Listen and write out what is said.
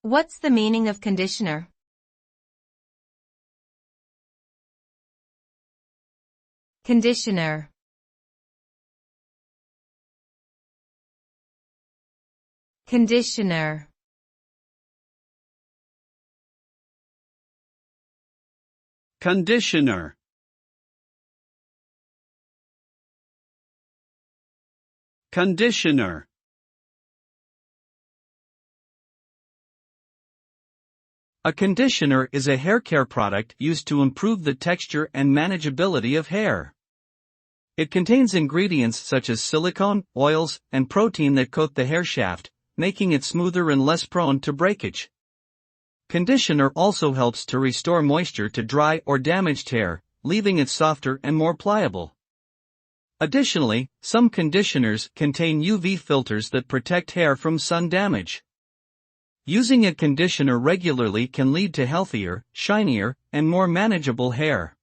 What's the meaning of conditioner? Conditioner. Conditioner. Conditioner. Conditioner. A conditioner is a hair care product used to improve the texture and manageability of hair. It contains ingredients such as silicone, oils, and protein that coat the hair shaft, making it smoother and less prone to breakage. Conditioner also helps to restore moisture to dry or damaged hair, leaving it softer and more pliable. Additionally, some conditioners contain UV filters that protect hair from sun damage. Using a conditioner regularly can lead to healthier, shinier, and more manageable hair.